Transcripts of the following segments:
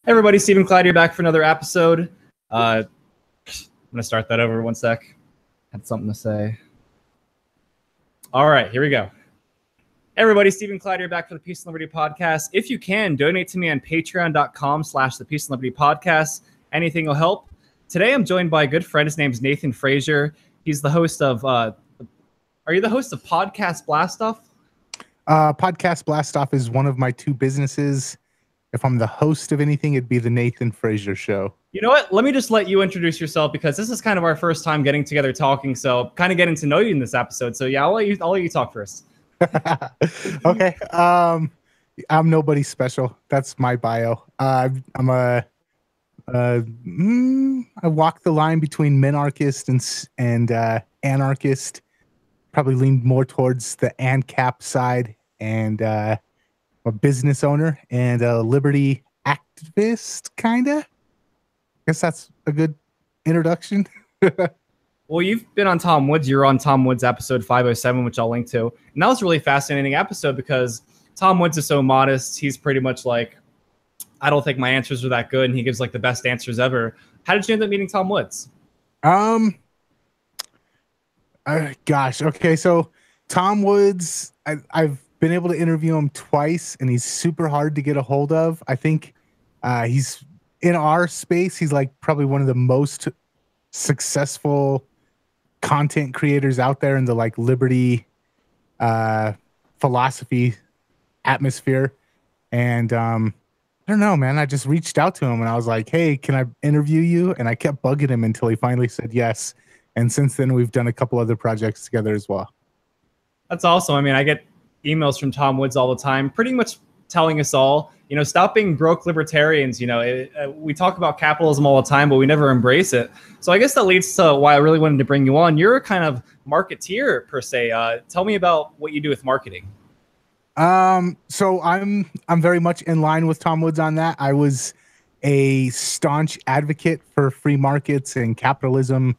Hey everybody, Stephen Clyde here back for another episode. I'm going to start that over one sec. Had something to say. All right, here we go. Hey everybody, Stephen Clyde here back for the Peace and Liberty Podcast. If you can, donate to me on patreon.com/the Peace and Liberty Podcast. Anything will help. Today I'm joined by a good friend. His name's Nathan Frazier. He's the host of, are you the host of Podcast Blastoff? Podcast Blastoff is one of my two businesses. If I'm the host of anything, it'd be the Nathan Frazier Show. You know what? Let me just let you introduce yourself because this is kind of our first time getting together talking. So kind of getting to know you in this episode. So yeah, I'll let you talk first. Okay. I'm nobody special. That's my bio. I walk the line between minarchist and anarchist. Probably lean more towards the ANCAP side, and a business owner and a liberty activist, kinda. Guess that's a good introduction. Well, you've been on Tom Woods. You're on Tom Woods episode 507, which I'll link to. And that was a really fascinating episode because Tom Woods is so modest. He's pretty much like, I don't think my answers are that good, and he gives like the best answers ever. How did you end up meeting Tom Woods? Gosh. Okay. So Tom Woods, I've been able to interview him twice, and he's super hard to get a hold of. I think he's in our space. He's like probably one of the most successful content creators out there in the like liberty philosophy atmosphere. And I don't know, man. I just reached out to him and I was like, hey, can I interview you? And I kept bugging him until he finally said yes. And since then, we've done a couple other projects together as well. That's awesome. I mean, I get emails from Tom Woods all the time, pretty much telling us all, stop being broke libertarians. We talk about capitalism all the time, but we never embrace it. So I guess that leads to why I really wanted to bring you on. You're a kind of marketeer per se. Tell me about what you do with marketing. So I'm very much in line with Tom Woods on that. I was a staunch advocate for free markets and capitalism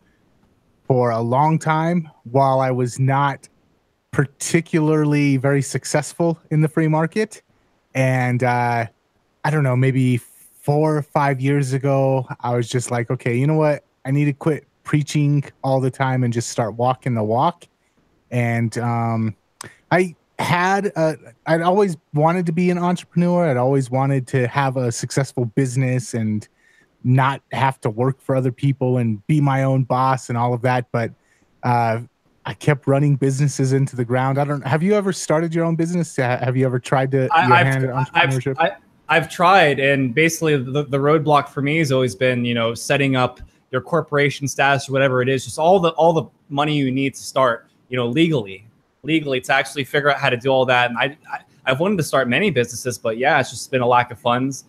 for a long time, while I was not particularly very successful in the free market. And I don't know, maybe 4 or 5 years ago, I was just like, okay, you know what? I need to quit preaching all the time and just start walking the walk. And I'd always wanted to be an entrepreneur. I'd always wanted to have a successful business and not have to work for other people and be my own boss and all of that. But I kept running businesses into the ground. Have you ever started your own business? Have you ever tried to hand at entrepreneurship? I've tried, and basically the roadblock for me has always been, setting up your corporation status or whatever it is, just all the money you need to start, legally to actually figure out how to do all that. And I've wanted to start many businesses, but yeah, it's just been a lack of funds.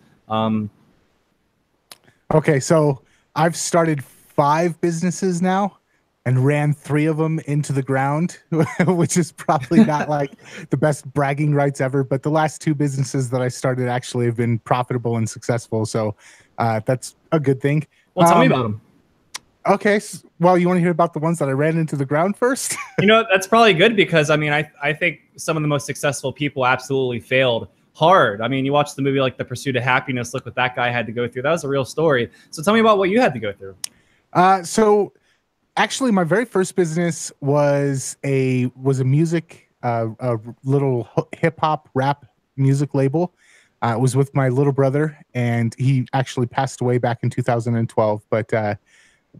Okay, so I've started 5 businesses now and ran 3 of them into the ground, which is probably not like the best bragging rights ever. But the last 2 businesses that I started actually have been profitable and successful. So that's a good thing. Well, tell me about them. Okay. Well, you want to hear about the ones that I ran into the ground first? That's probably good because, I think some of the most successful people absolutely failed hard. You watch the movie like The Pursuit of Happiness. Look what that guy had to go through. That was a real story. So tell me about what you had to go through. So actually, my very first business was a music, a little hip hop rap music label. It was with my little brother, and he actually passed away back in 2012. But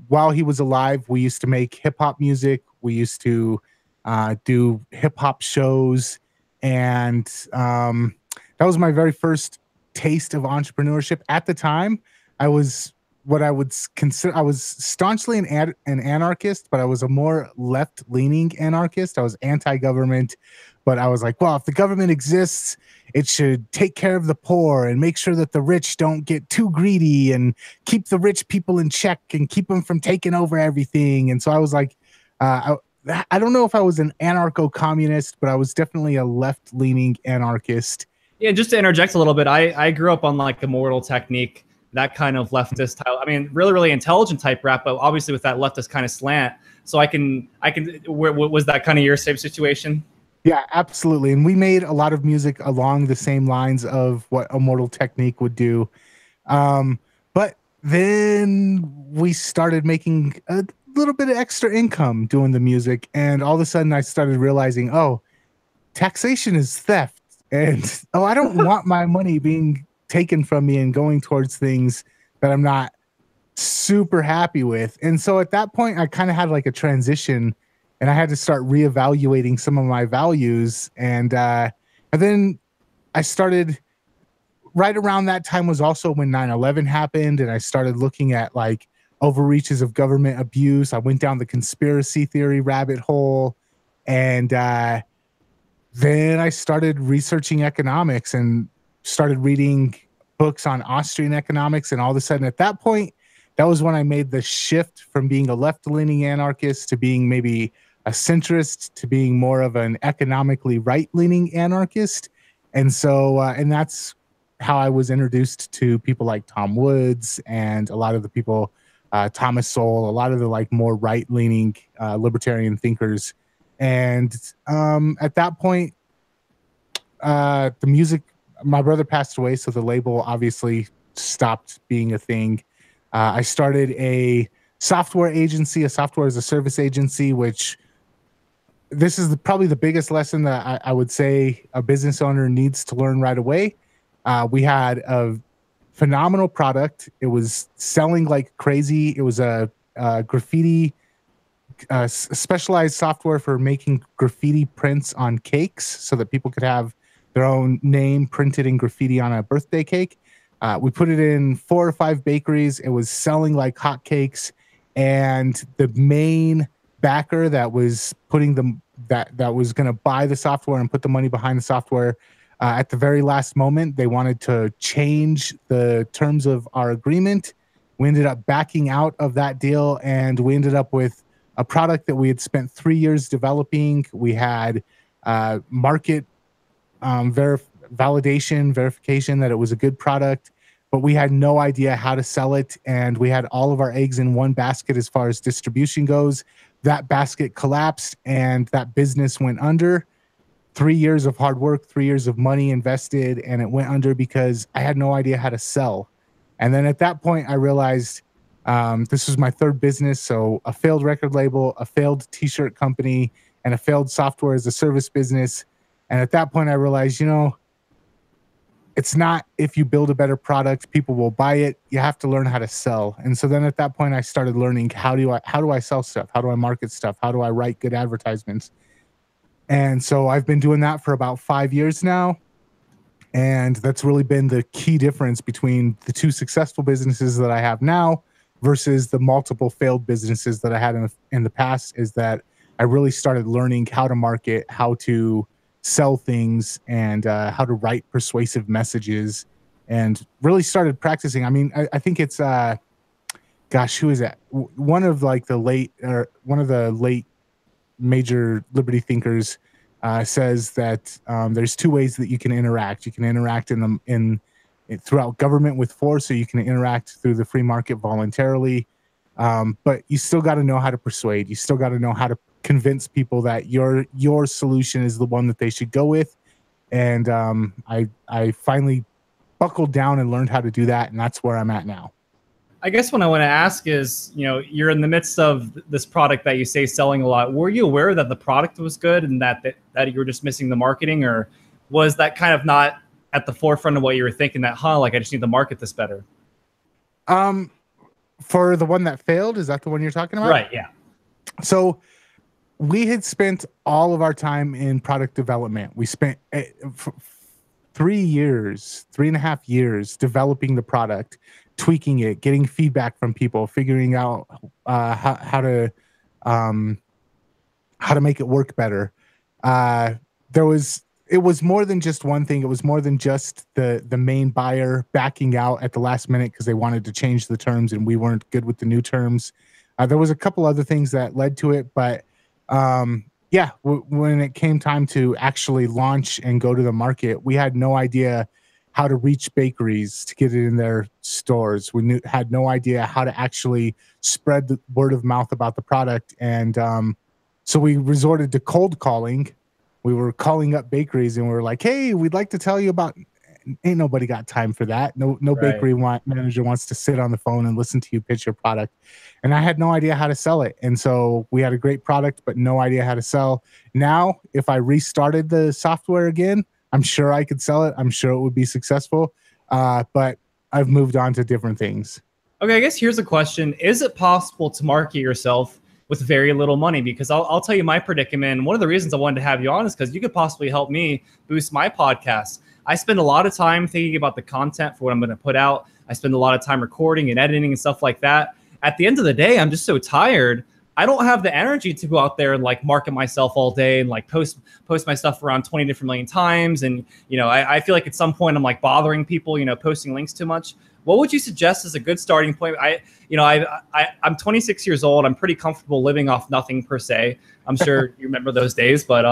while he was alive, we used to make hip hop music. We used to do hip hop shows, and that was my very first taste of entrepreneurship. At the time, I was what I would consider, I was staunchly an anarchist, but I was a more left-leaning anarchist. I was anti-government, but I was like, well, if the government exists, it should take care of the poor and make sure that the rich don't get too greedy and keep the rich people in check and keep them from taking over everything. And so I was like, I don't know if I was an anarcho-communist, but I was definitely a left-leaning anarchist. Yeah, just to interject a little bit, I grew up on like Immortal Technique, that kind of leftist type. Really, really intelligent type rap, but obviously with that leftist kind of slant. So was that kind of your same situation? Yeah, absolutely. And we made a lot of music along the same lines of what Immortal Technique would do. But then we started making a little bit of extra income doing the music, and all of a sudden I started realizing, oh, taxation is theft, and oh, I don't want my money being taken from me and going towards things that I'm not super happy with. And so at that point I kind of had like a transition, and I had to start reevaluating some of my values. And then I started, right around that time was also when 9/11 happened, and I started looking at like overreaches of government abuse. I went down the conspiracy theory rabbit hole, and then I started researching economics and started reading books on Austrian economics. And all of a sudden, at that point, that was when I made the shift from being a left-leaning anarchist to being maybe a centrist to being more of an economically right-leaning anarchist. And so, and that's how I was introduced to people like Tom Woods and a lot of the people, Thomas Sowell, a lot of the like more right-leaning libertarian thinkers. And at that point, the music, my brother passed away, so the label obviously stopped being a thing. I started a software agency, a software as a service agency, which this is probably the biggest lesson that I would say a business owner needs to learn right away. We had a phenomenal product. It was selling like crazy. It was a graffiti, specialized software for making graffiti prints on cakes so that people could have their own name printed in graffiti on a birthday cake. We put it in 4 or 5 bakeries. It was selling like hotcakes, and the main backer that was putting them that was going to buy the software and put the money behind the software, at the very last moment they wanted to change the terms of our agreement. We ended up backing out of that deal, and we ended up with a product that we had spent 3 years developing. We had market verification that it was a good product, but we had no idea how to sell it, and we had all of our eggs in one basket as far as distribution goes. That basket collapsed, and that business went under. 3 years of hard work, 3 years of money invested, and it went under because I had no idea how to sell. And then at that point I realized this was my third business, so a failed record label, a failed t-shirt company, and a failed software as a service business. And at that point I realized, it's not if you build a better product, people will buy it. You have to learn how to sell. And so then at that point I started learning how do I sell stuff? How do I market stuff? How do I write good advertisements? And so I've been doing that for about 5 years now. And that's really been the key difference between the 2 successful businesses that I have now versus the multiple failed businesses that I had in the past, is that I really started learning how to market, how to sell things, and how to write persuasive messages, and really started practicing. I mean, I think it's who is that? One of the late major liberty thinkers says that there's 2 ways that you can interact. You can interact throughout government with force, or you can interact through the free market voluntarily. But you still got to know how to persuade. You still got to know how to convince people that your solution is the one that they should go with. And I finally buckled down and learned how to do that, and that's where I'm at now. I guess what I want to ask is, you're in the midst of this product that you say selling a lot. Were you aware that the product was good and that you were just missing the marketing, or was that kind of not at the forefront of what you were thinking, that, I just need to market this better? For the one that failed, is that the one you're talking about? Right, yeah. So we had spent all of our time in product development. We spent 3.5 years developing the product, tweaking it, getting feedback from people, figuring out how to make it work better. It was more than just one thing. It was more than just the main buyer backing out at the last minute because they wanted to change the terms and we weren't good with the new terms. There was a couple other things that led to it, but when it came time to actually launch and go to the market, we had no idea how to reach bakeries to get it in their stores. We had no idea how to actually spread the word of mouth about the product. And so we resorted to cold calling. We were calling up bakeries and we were like, hey, we'd like to tell you about ain't nobody got time for that. No Right. bakery manager wants to sit on the phone and listen to you pitch your product. And I had no idea how to sell it. And so we had a great product, but no idea how to sell. Now, if I restarted the software again, I'm sure I could sell it. I'm sure it would be successful. But I've moved on to different things. Okay, I guess here's a question. Is it possible to market yourself with very little money? Because I'll tell you my predicament. One of the reasons I wanted to have you on is because you could possibly help me boost my podcast. I spend a lot of time thinking about the content for what I'm going to put out. I spend a lot of time recording and editing and stuff like that. At the end of the day, I'm just so tired. I don't have the energy to go out there and like market myself all day and like post my stuff around 20 different million times. And, I feel like at some point I'm like bothering people, posting links too much. What would you suggest as a good starting point? I'm 26 years old. I'm pretty comfortable living off nothing per se. I'm sure you remember those days, but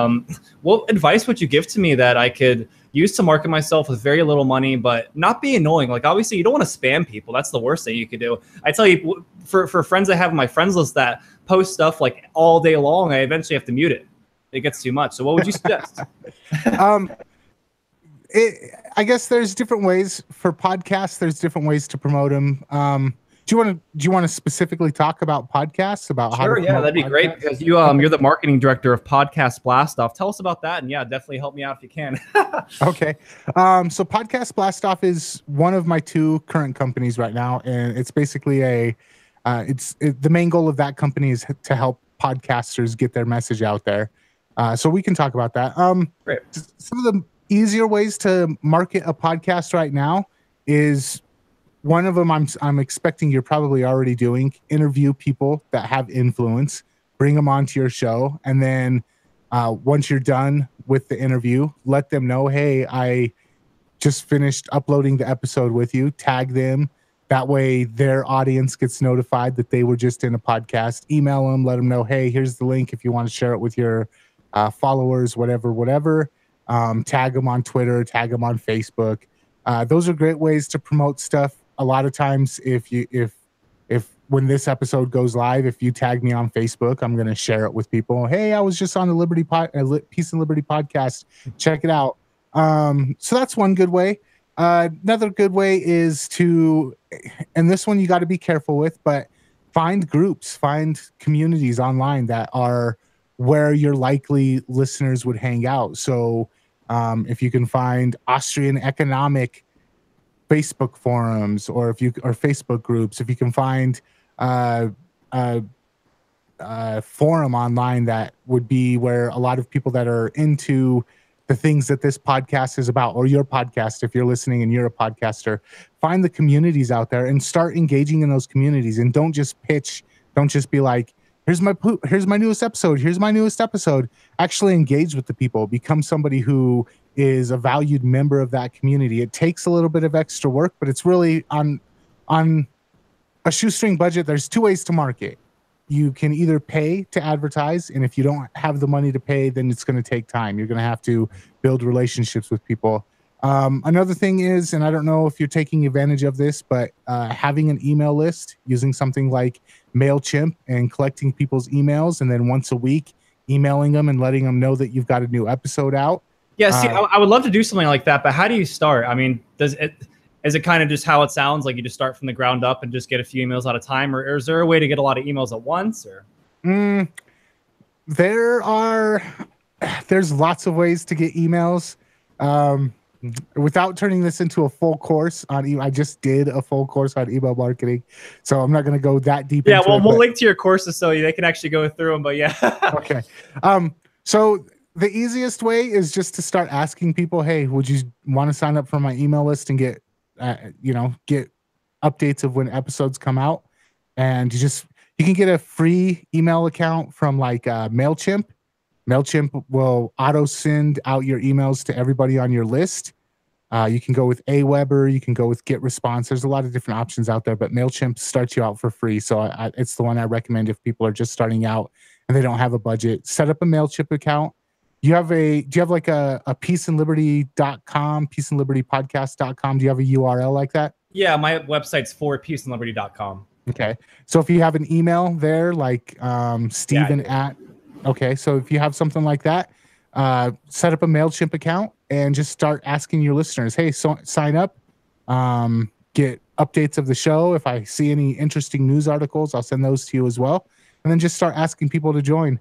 what advice would you give to me that I could use to market myself with very little money, but not be annoying? Like, obviously you don't want to spam people. That's the worst thing you could do. I tell you, for friends I have on my friends list that post stuff like all day long, I eventually have to mute it. It gets too much. So what would you suggest? I guess there's different ways for podcasts. There's different ways to promote them. Do you want to specifically talk about podcasts? About sure, how to that'd be great because you're the marketing director of Podcast Blast Off. Tell us about that, and definitely help me out if you can. Okay, so Podcast Blast Off is one of my two current companies right now, and it's basically the main goal of that company is to help podcasters get their message out there. So we can talk about that. Great. Some of the easier ways to market a podcast right now is one of them I'm expecting you're probably already doing. Interview people that have influence, bring them onto your show, and then once you're done with the interview, let them know, hey, I just finished uploading the episode with you. Tag them. That way their audience gets notified that they were just in a podcast. Email them, let them know, hey, here's the link if you want to share it with your followers, whatever. Tag them on Twitter, tag them on Facebook. Those are great ways to promote stuff. A lot of times, if when this episode goes live, if you tag me on Facebook, I'm going to share it with people. Hey, I was just on the Peace and Liberty podcast. Check it out. So that's one good way. Another good way is and this one you got to be careful with, but find groups, find communities online that are where your likely listeners would hang out. So if you can find Austrian economic Facebook forums or Facebook groups, if you can find a forum online that would be where a lot of people that are into the things that this podcast is about, or your podcast, if you're listening and you're a podcaster, find the communities out there and start engaging in those communities. And don't just pitch. Don't just be like, here's my newest episode. Here's my newest episode. Actually engage with the people. Become somebody who is a valued member of that community. It takes a little bit of extra work, but it's really on a shoestring budget. There's two ways to market. You can either pay to advertise, and if you don't have the money to pay, then it's going to take time. You're going to have to build relationships with people. Another thing is, and I don't know if you're taking advantage of this, but having an email list, using something like MailChimp and collecting people's emails, and then once a week emailing them and letting them know that you've got a new episode out. Yeah, see, I would love to do something like that, but how do you start? I mean, is it kind of just how it sounds, like you just start from the ground up and just get a few emails at a time, or is there a way to get a lot of emails at once? Or there's lots of ways to get emails. Without turning this into a full course on I just did a full course on email marketing, so I'm not going to go that deep. Yeah, well, we'll link to your courses so they can actually go through them. But yeah, okay. So the easiest way is just to start asking people, hey, would you want to sign up for my email list and get updates of when episodes come out? And you can get a free email account from like MailChimp. MailChimp will auto send out your emails to everybody on your list. You can go with Aweber, you can go with GetResponse. There's a lot of different options out there, but MailChimp starts you out for free. So it's the one I recommend if people are just starting out and they don't have a budget. Set up a MailChimp account. Do you have like a peaceandliberty.com, peaceandlibertypodcast.com? Do you have a URL like that? Yeah, my website's for peaceandliberty.com. Okay. So if you have an email there, like Steven okay. So if you have something like that, set up a MailChimp account and just start asking your listeners, hey, so sign up, get updates of the show. If I see any interesting news articles, I'll send those to you as well. And then just start asking people to join.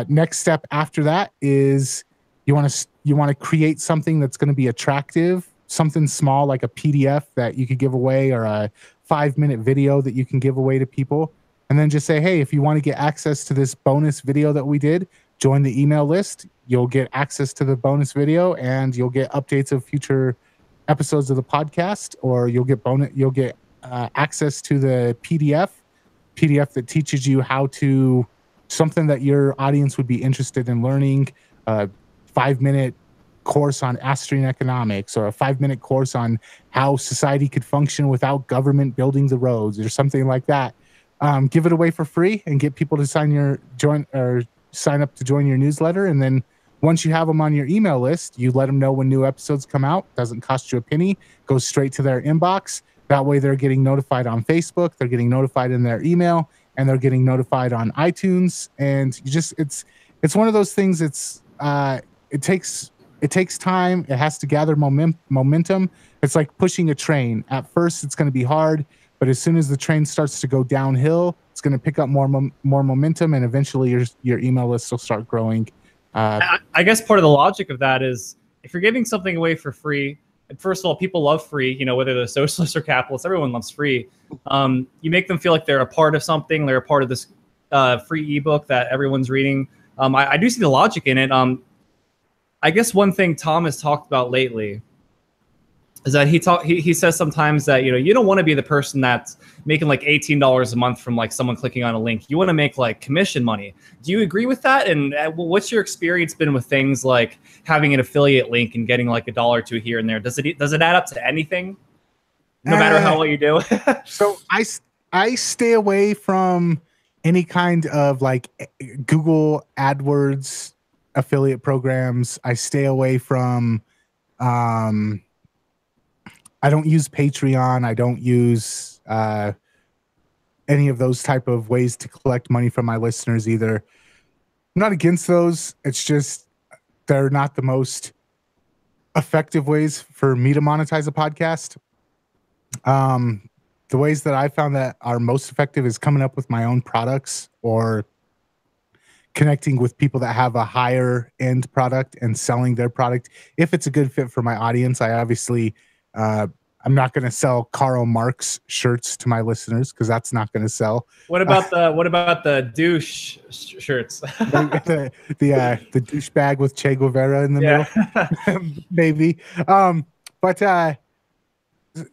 Next step after that is you want to create something that's going to be attractive, something small like a PDF that you could give away, or a 5-minute video that you can give away to people. And then just say, hey, if you want to get access to this bonus video that we did, join the email list. You'll get access to the bonus video, and you'll get updates of future episodes of the podcast, or you'll get access to the PDF that teaches you how to, something that your audience would be interested in learning, a 5-minute course on Austrian economics, or a 5-minute course on how society could function without government building the roads, or something like that. Give it away for free and get people to sign up to join your newsletter. And then once you have them on your email list, you let them know when new episodes come out. Doesn't cost you a penny, goes straight to their inbox. That way they're getting notified on Facebook, they're getting notified in their email, and they're getting notified on iTunes. And it's one of those things. It takes time. It has to gather momentum. It's like pushing a train. At first it's going to be hard, but as soon as the train starts to go downhill, it's going to pick up more momentum, and eventually your email list will start growing. I guess part of the logic of that is, if you're giving something away for free, and first of all, people love free, whether they're socialists or capitalists, everyone loves free. You make them feel like they're a part of something, they're a part of this free ebook that everyone's reading. I do see the logic in it. I guess one thing Tom has talked about lately is that he says sometimes that you don't want to be the person that's making like $18 a month from like someone clicking on a link. You want to make like commission money. Do you agree with that? And what's your experience been with things like having an affiliate link and getting like $1 or $2 here and there? Does it add up to anything, no matter how well you do? So I stay away from any kind of like Google AdWords affiliate programs. I stay away from I don't use Patreon. I don't use any of those type of ways to collect money from my listeners either. I'm not against those. It's just they're not the most effective ways for me to monetize a podcast. The ways that I found that are most effective is coming up with my own products, or connecting with people that have a higher end product and selling their product. If it's a good fit for my audience, I obviously, I'm not going to sell Karl Marx shirts to my listeners, because that's not going to sell. What about the douche shirts? the douchebag with Che Guevara in the middle, maybe.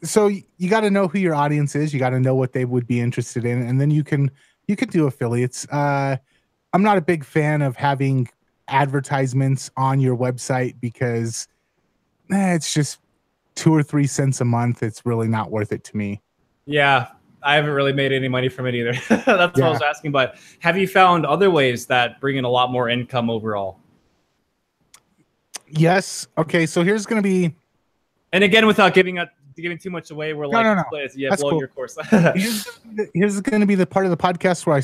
So you got to know who your audience is. You got to know what they would be interested in, and then you can do affiliates. I'm not a big fan of having advertisements on your website, because it's just 2 or 3 cents a month. It's really not worth it to me. Yeah, I haven't really made any money from it either. That's what I was asking. But have you found other ways that bring in a lot more income overall? Yes. Okay, so here's going to be... And again, without giving too much away, we're no. That's blowing cool. Your course. here's going to be the part of the podcast where I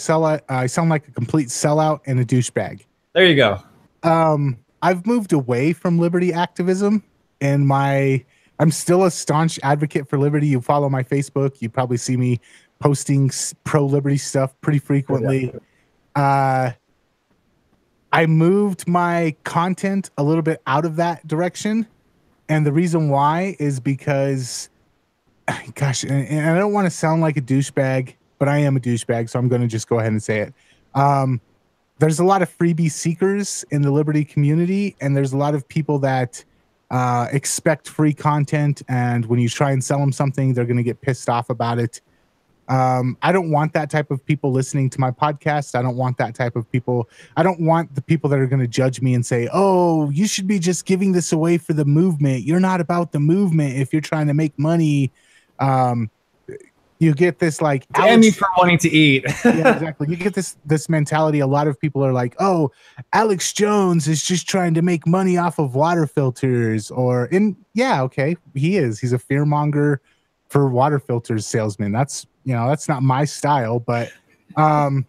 sound like a complete sellout and a douchebag. There you go. I've moved away from liberty activism, and I'm still a staunch advocate for liberty. You follow my Facebook, you probably see me posting pro-liberty stuff pretty frequently. I moved my content a little bit out of that direction. And the reason why is because, gosh, and I don't want to sound like a douchebag, but I am a douchebag, so I'm going to just go ahead and say it. There's a lot of freebie seekers in the liberty community, and there's a lot of people that expect free content, and when you try and sell them something, they're going to get pissed off about it. I don't want that type of people listening to my podcast. I don't want that type of people. I don't want the people that are going to judge me and say, oh, you should be just giving this away for the movement. You're not about the movement if you're trying to make money. You get this like, damn you for wanting to eat. Yeah, exactly. You get this mentality. A lot of people are like, oh, Alex Jones is just trying to make money off of water filters, okay, he is. He's a fearmonger for water filters salesman. That's not my style, but the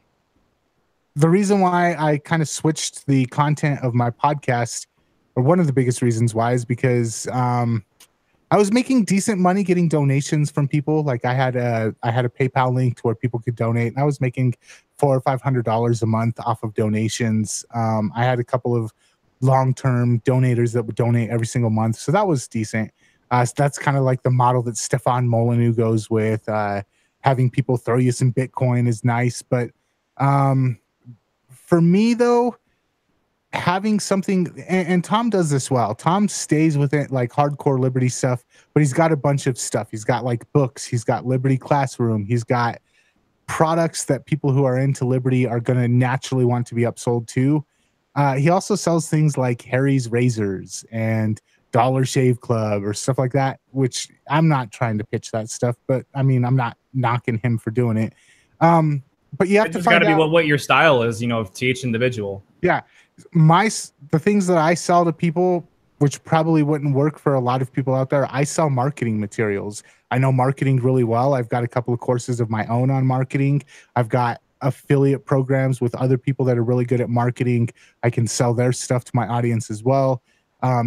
reason why I kind of switched the content of my podcast or one of the biggest reasons why is because I was making decent money getting donations from people. Like I had a PayPal link to where people could donate, and I was making $400 or $500 a month off of donations. I had a couple of long-term donators that would donate every single month, so that was decent. So that's kind of like the model that Stefan Molyneux goes with. Having people throw you some Bitcoin is nice, but for me though, having something, and Tom does this well. Tom stays with it, like hardcore Liberty stuff, but he's got a bunch of stuff. He's got like books, he's got Liberty Classroom, he's got products that people who are into Liberty are going to naturally want to be upsold to. He also sells things like Harry's Razors and Dollar Shave Club or stuff like that, which I'm not trying to pitch that stuff, but I mean, I'm not knocking him for doing it. But you have to find out. It's got to be what your style is, to each individual. Yeah. The things that I sell to people, which probably wouldn't work for a lot of people out there, I sell marketing materials. I know marketing really well. I've got a couple of courses of my own on marketing. I've got affiliate programs with other people that are really good at marketing. I can sell their stuff to my audience as well.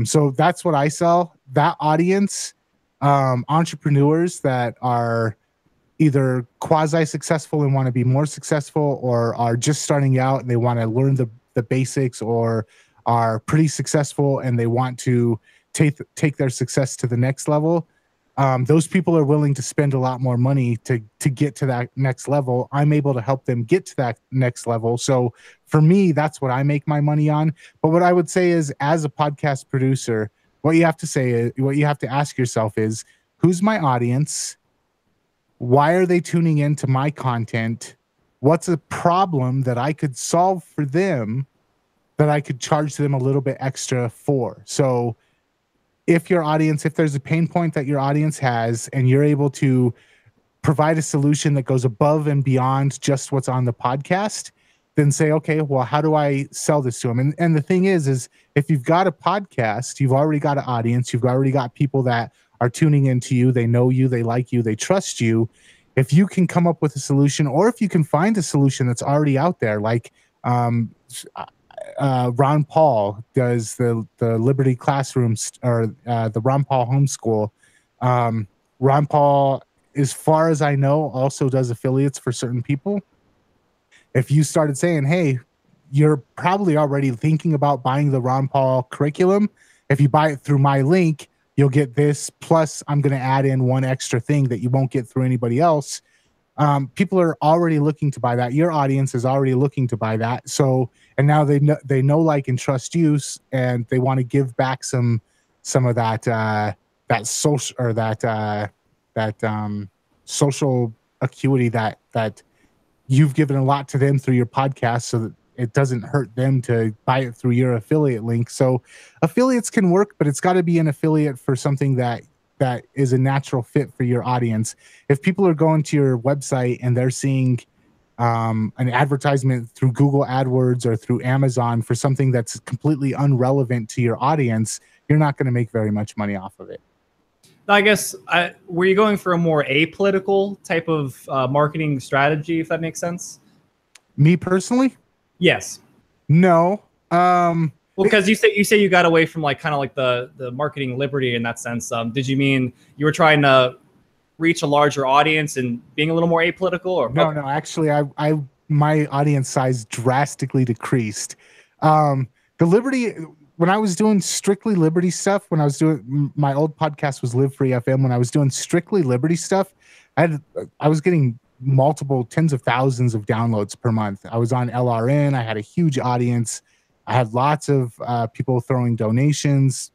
So that's what I sell. That audience, entrepreneurs that are either quasi-successful and want to be more successful, or are just starting out and they want to learn the basics, or are pretty successful and they want to take their success to the next level. Those people are willing to spend a lot more money to get to that next level. I'm able to help them get to that next level. So for me, that's what I make my money on. But what I would say is, as a podcast producer, what you have to ask yourself is, who's my audience? Why are they tuning into my content? What's a problem that I could solve for them that I could charge them a little bit extra for? So if there's a pain point that your audience has and you're able to provide a solution that goes above and beyond just what's on the podcast, then say, okay, well, how do I sell this to them? And the thing is if you've got a podcast, you've already got an audience, you've already got people that are tuning into you, they know you, they like you, they trust you. If you can come up with a solution, or if you can find a solution that's already out there, like Ron Paul does the Liberty Classrooms, or the Ron Paul Homeschool. Ron Paul, as far as I know, also does affiliates for certain people. If you started saying, hey, you're probably already thinking about buying the Ron Paul curriculum. If you buy it through my link, you'll get this, plus I'm going to add in one extra thing that you won't get through anybody else. People are already looking to buy that. Your audience is already looking to buy that. So, and now they know, like, and trust you, and they want to give back some of that social, or that social acuity that you've given a lot to them through your podcast, so that it doesn't hurt them to buy it through your affiliate link. So affiliates can work, but it's got to be an affiliate for something that is a natural fit for your audience. If people are going to your website and they're seeing an advertisement through Google AdWords or through Amazon for something that's completely irrelevant to your audience, you're not going to make very much money off of it. I guess, were you going for a more apolitical type of marketing strategy, if that makes sense? Me personally? Yes. No. Well, because you say you got away from kind of the marketing liberty in that sense. Did you mean you were trying to reach a larger audience and being a little more apolitical? Or no, actually, my audience size drastically decreased. The Liberty, when I was doing strictly Liberty stuff, when I was doing, my old podcast was Live Free FM. When I was doing strictly Liberty stuff, I was getting multiple tens of thousands of downloads per month. I was on LRN. I had a huge audience. I had lots of people throwing donations,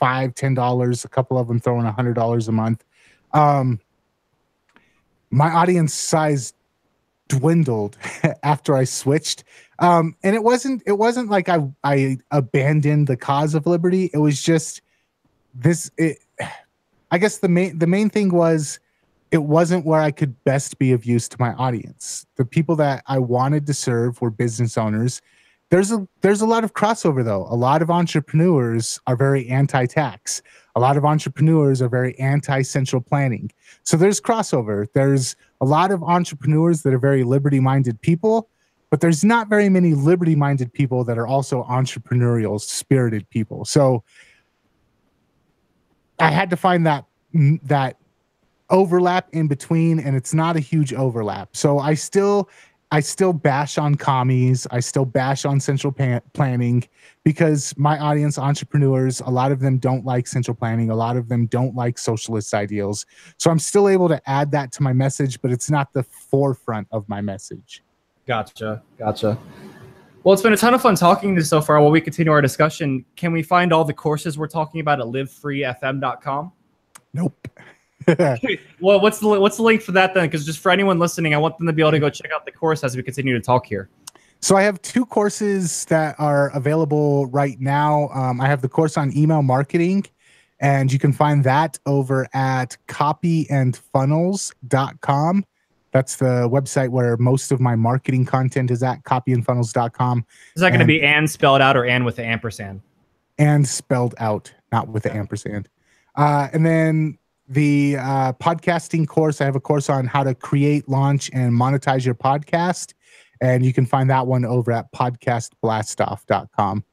$5, $10, a couple of them throwing $100 a month. My audience size dwindled after I switched. And it wasn't like I abandoned the cause of liberty. It was just I guess the main thing was, it wasn't where I could best be of use to my audience. The people that I wanted to serve were business owners. There's a lot of crossover, though. A lot of entrepreneurs are very anti-tax. A lot of entrepreneurs are very anti-central planning. So there's crossover. There's a lot of entrepreneurs that are very liberty-minded people. but there's not very many liberty-minded people that are also entrepreneurial, spirited people. So I had to find that overlap in between, and it's not a huge overlap. So I still bash on commies. I still bash on central planning because my audience, entrepreneurs, a lot of them don't like central planning. A lot of them don't like socialist ideals. So I'm still able to add that to my message, but it's not the forefront of my message. Gotcha. Well, it's been a ton of fun talking to you so far. While we continue our discussion, can we find all the courses we're talking about at livefreefm.com? Nope. Well, what's the link for that then? Because just for anyone listening, I want them to be able to go check out the course as we continue to talk here. So I have 2 courses that are available right now. I have the course on email marketing, and you can find that over at copyandfunnels.com. That's the website where most of my marketing content is at, copyandfunnels.com. Is that going to be and spelled out or and with the ampersand? And spelled out, not with the ampersand. And then the podcasting course, I have a course on how to create, launch, and monetize your podcast. And you can find that one over at podcastblastoff.com.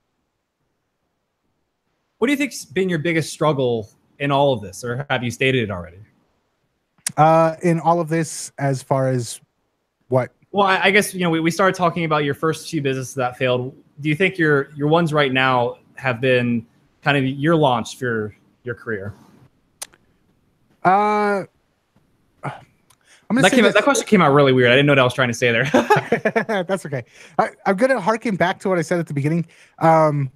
What do you think's been your biggest struggle in all of this, or have you stated it already? In all of this, as far as what? Well, I guess, we started talking about your first few businesses that failed. Do you think your ones right now have been kind of your launch for your career? I'm gonna that question came out really weird. I didn't know what I was trying to say there. That's okay. I'm going to harken back to what I said at the beginning. The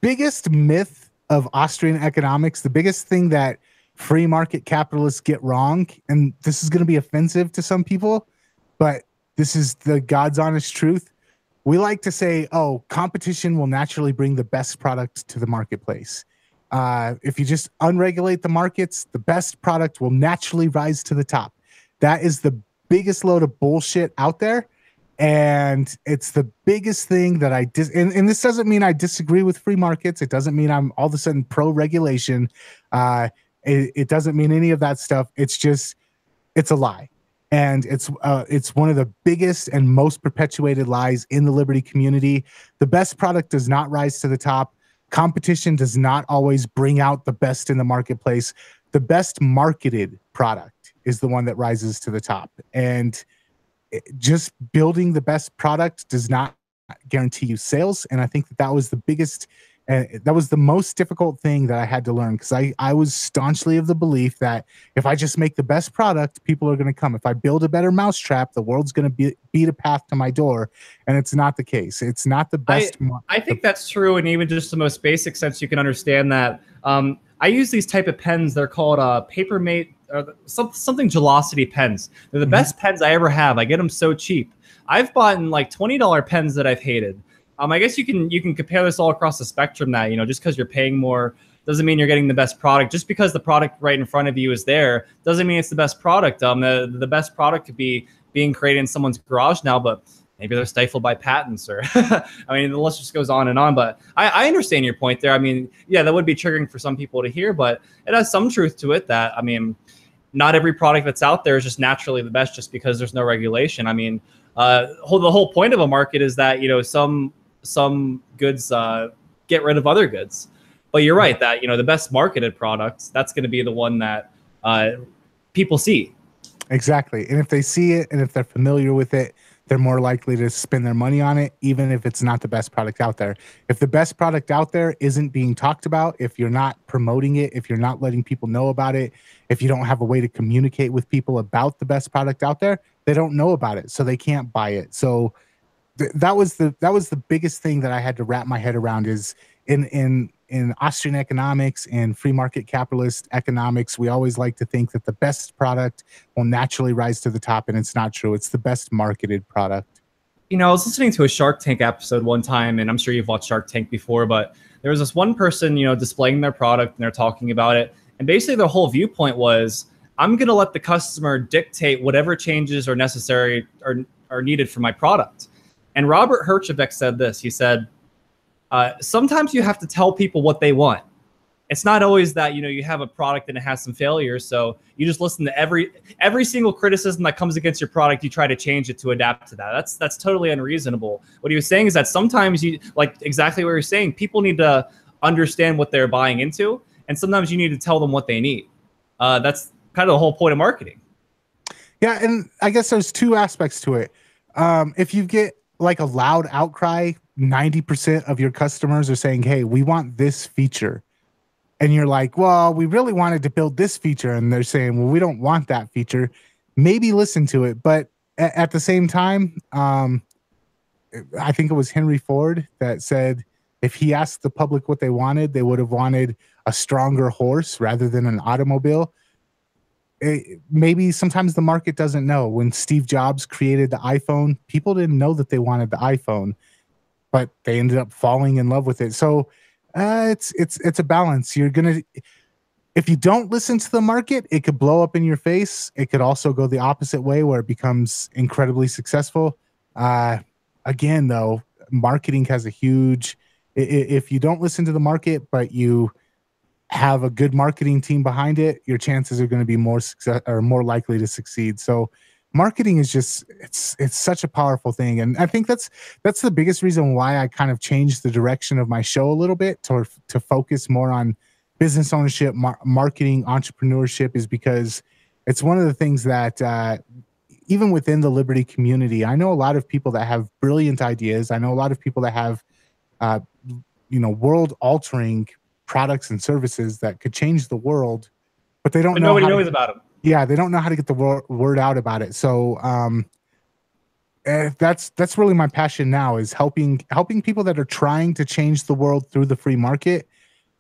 biggest myth of Austrian economics, the biggest thing that free market capitalists get wrong, and this is going to be offensive to some people, but this is the God's honest truth. We like to say, oh, competition will naturally bring the best product to the marketplace. If you just unregulate the markets, the best product will naturally rise to the top. That is the biggest load of bullshit out there. And it's the biggest thing that and this doesn't mean I disagree with free markets. It doesn't mean I'm all of a sudden pro-regulation. It doesn't mean any of that stuff. It's just, it's a lie. And it's one of the biggest and most perpetuated lies in the liberty community. The best product does not rise to the top. Competition does not always bring out the best in the marketplace. The best marketed product is the one that rises to the top. And just building the best product does not guarantee you sales. And I think that was the biggest, that was the most difficult thing that I had to learn, because I was staunchly of the belief that if I just make the best product, people are going to come. If I build a better mousetrap, the world's going to beat a path to my door. And it's not the case. It's not the best. I think that's true. And even just the most basic sense, you can understand that. I use these type of pens. They're called Papermate or something Gelocity pens. They're the best pens I ever have. I get them so cheap. I've bought like $20 pens that I've hated. I guess you can compare this all across the spectrum that, just because you're paying more doesn't mean you're getting the best product. Just because the product right in front of you is there doesn't mean it's the best product. The best product could be being created in someone's garage now, but maybe they're stifled by patents or, the list just goes on and on. But I understand your point there. Yeah, that would be triggering for some people to hear, but it has some truth to it that, not every product that's out there is just naturally the best just because there's no regulation. The whole point of a market is that, some goods get rid of other goods. But you're right that, the best marketed products, that's going to be the one that people see. Exactly. And if they see it and if they're familiar with it, they're more likely to spend their money on it, even if it's not the best product out there. If the best product out there isn't being talked about, if you're not promoting it, if you're not letting people know about it, if you don't have a way to communicate with people about the best product out there, they don't know about it, so they can't buy it. So that was the biggest thing that I had to wrap my head around is in Austrian economics and free market capitalist economics, we always like to think that the best product will naturally rise to the top, and it's not true. It's the best marketed product. I was listening to a Shark Tank episode one time, and I'm sure you've watched Shark Tank before, but there was this one person, displaying their product and they're talking about it. And basically their whole viewpoint was, I'm going to let the customer dictate whatever changes are necessary or are needed for my product. And Robert Herjavec said this. He said, sometimes you have to tell people what they want. it's not always that, you know, you have a product and it has some failures. So you just listen to every single criticism that comes against your product. You try to change it to adapt to that. That's totally unreasonable. What he was saying is that sometimes you, like exactly what you're saying, people need to understand what they're buying into. And sometimes you need to tell them what they need. That's kind of the whole point of marketing. Yeah. And I guess there's two aspects to it. If you get like a loud outcry, 90% of your customers are saying, hey, we want this feature. And you're like, well, we really wanted to build this feature. And they're saying, well, we don't want that feature. Maybe listen to it. But at the same time, I think it was Henry Ford that said, if he asked the public what they wanted, they would have wanted a stronger horse rather than an automobile. Maybe sometimes the market doesn't know. When Steve Jobs created the iPhone, people didn't know that they wanted the iPhone, but they ended up falling in love with it. So it's a balance. If you don't listen to the market, it could blow up in your face. It could also go the opposite way where it becomes incredibly successful. Again, though, marketing has a huge, if you don't listen to the market, but you have a good marketing team behind it, your chances are going to be more likely to succeed. So marketing is just, it's such a powerful thing. And I think that's the biggest reason why I kind of changed the direction of my show a little bit to focus more on business ownership, marketing, entrepreneurship, is because it's one of the things that even within the Liberty community, I know a lot of people that have brilliant ideas. I know a lot of people that have, world altering products and services that could change the world, but they don't know. Nobody knows about them. Yeah, they don't know how to get the word out about it. So that's really my passion now, is helping people that are trying to change the world through the free market,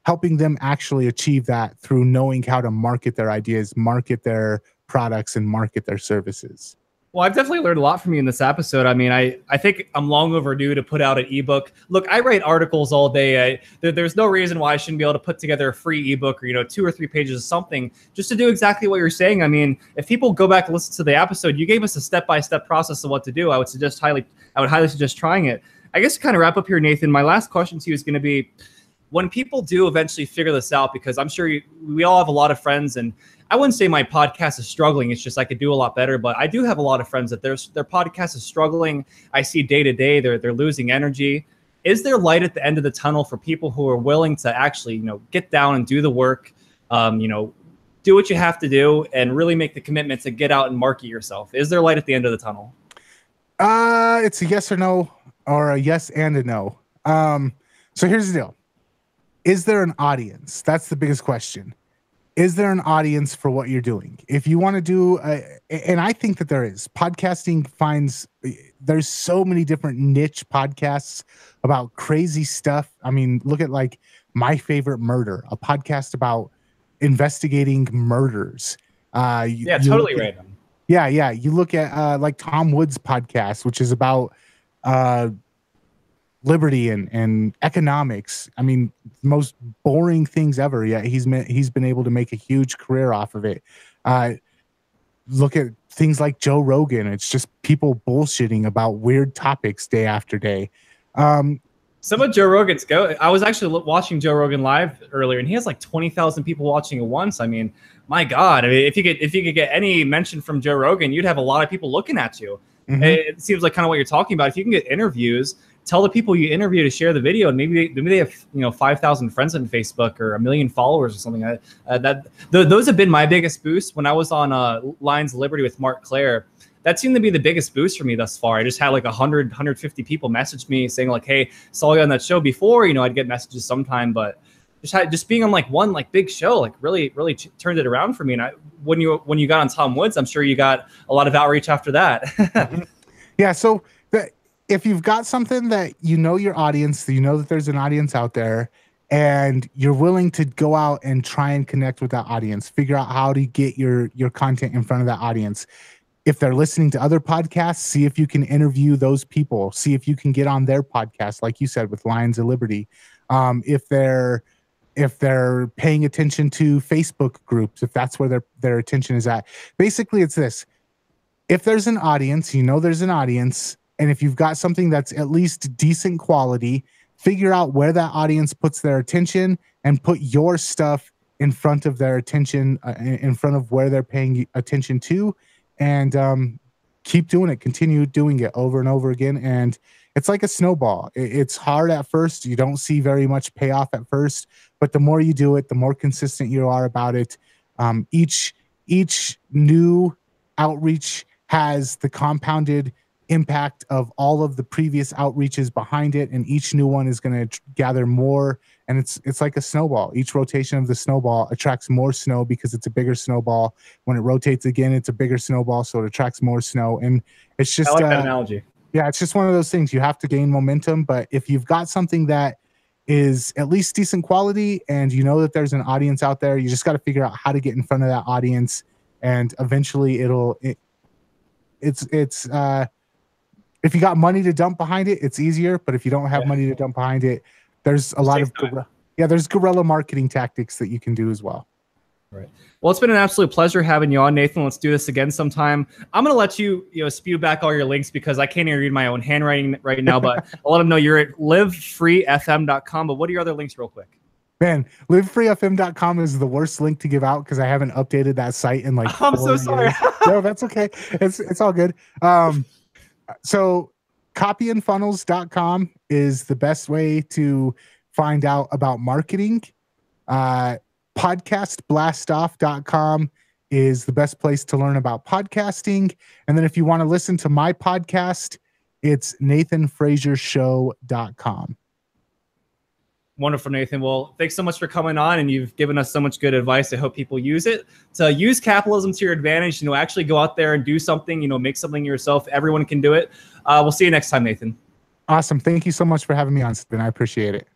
helping them actually achieve that through knowing how to market their ideas, market their products, and market their services. Well, I've definitely learned a lot from you in this episode. I mean, I think I'm long overdue to put out an ebook. Look, I write articles all day. There's no reason why I shouldn't be able to put together a free ebook or, 2 or 3 pages of something just to do exactly what you're saying. I mean, if people go back and listen to the episode, you gave us a step-by-step process of what to do. I would highly suggest trying it. I guess to kind of wrap up here, Nathan, my last question to you is going to be, when people do eventually figure this out, because I'm sure we all have a lot of friends, and I wouldn't say my podcast is struggling. It's just I could do a lot better. But I do have a lot of friends that their podcast is struggling. I see day to day they're losing energy. Is there light at the end of the tunnel for people who are willing to actually get down and do the work, do what you have to do, and really make the commitment to get out and market yourself? Is there light at the end of the tunnel? It's a yes or no, or a yes and a no. So here's the deal. Is there an audience? That's the biggest question. Is there an audience for what you're doing? If you want to do, and I think that there is, podcasting there's so many different niche podcasts about crazy stuff. I mean, look at like My Favorite Murder, a podcast about investigating murders. Totally random. Yeah. You look at like Tom Woods' podcast, which is about liberty and economics. I mean, most boring things ever. Yeah, he's been able to make a huge career off of it. Look at things like Joe Rogan. It's just people bullshitting about weird topics day after day. Some of Joe Rogan's I was actually watching Joe Rogan live earlier, and he has like 20,000 people watching at once. I mean, my God! I mean, if you could get any mention from Joe Rogan, you'd have a lot of people looking at you. Mm-hmm. It seems like kind of what you're talking about. If you can get interviews, tell the people you interview to share the video, and maybe they have 5,000 friends on Facebook or 1 million followers or something. Those have been my biggest boost when I was on Lions of Liberty with Mark Claire. That seemed to be the biggest boost for me thus far. I just had like 150 people message me saying like, "Hey, saw you on that show before." I'd get messages sometime, but just being on like one like big show like really turned it around for me. And when you got on Tom Woods, I'm sure you got a lot of outreach after that. Yeah. So if you've got something that your audience, that there's an audience out there, and you're willing to go out and try and connect with that audience, figure out how to get your content in front of that audience. If they're listening to other podcasts, see if you can interview those people. See if you can get on their podcast, like you said, with Lions of Liberty. If they're paying attention to Facebook groups, if that's where their attention is at. Basically, it's this. If there's an audience, there's an audience, and if you've got something that's at least decent quality, figure out where that audience puts their attention and put your stuff in front of their attention, in front of where they're paying attention to, and keep doing it. Continue doing it over and over again. And it's like a snowball. It's hard at first. You don't see very much payoff at first, but the more you do it, the more consistent you are about it. Each new outreach has the compounded impact of all of the previous outreaches behind it, and each new one is going to gather more. And it's like a snowball. Each rotation of the snowball attracts more snow because it's a bigger snowball. When it rotates again, it's a bigger snowball, so it attracts more snow. And it's just I like that analogy. Yeah, it's just one of those things. You have to gain momentum, but if you've got something that is at least decent quality and you know that there's an audience out there, you just got to figure out how to get in front of that audience, and eventually it's if you got money to dump behind it, it's easier. But if you don't have money to dump behind it, there's a lot of there's guerrilla marketing tactics that you can do as well. Right. Well, it's been an absolute pleasure having you on, Nathan. Let's do this again sometime. I'm going to let you, spew back all your links because I can't even read my own handwriting right now, but I'll let them know you're at livefreefm.com. But what are your other links real quick? Man, livefreefm.com is the worst link to give out because I haven't updated that site in like 4 I'm so sorry. No, that's okay. It's all good. So copyandfunnels.com is the best way to find out about marketing. Podcastblastoff.com is the best place to learn about podcasting. And then if you want to listen to my podcast, it's nathanfraziershow.com. Wonderful, Nathan. Well, thanks so much for coming on, and you've given us so much good advice. I hope people use it to use capitalism to your advantage. Actually go out there and do something. Make something yourself. Everyone can do it. We'll see you next time, Nathan. Awesome. Thank you so much for having me on, Stephen. I appreciate it.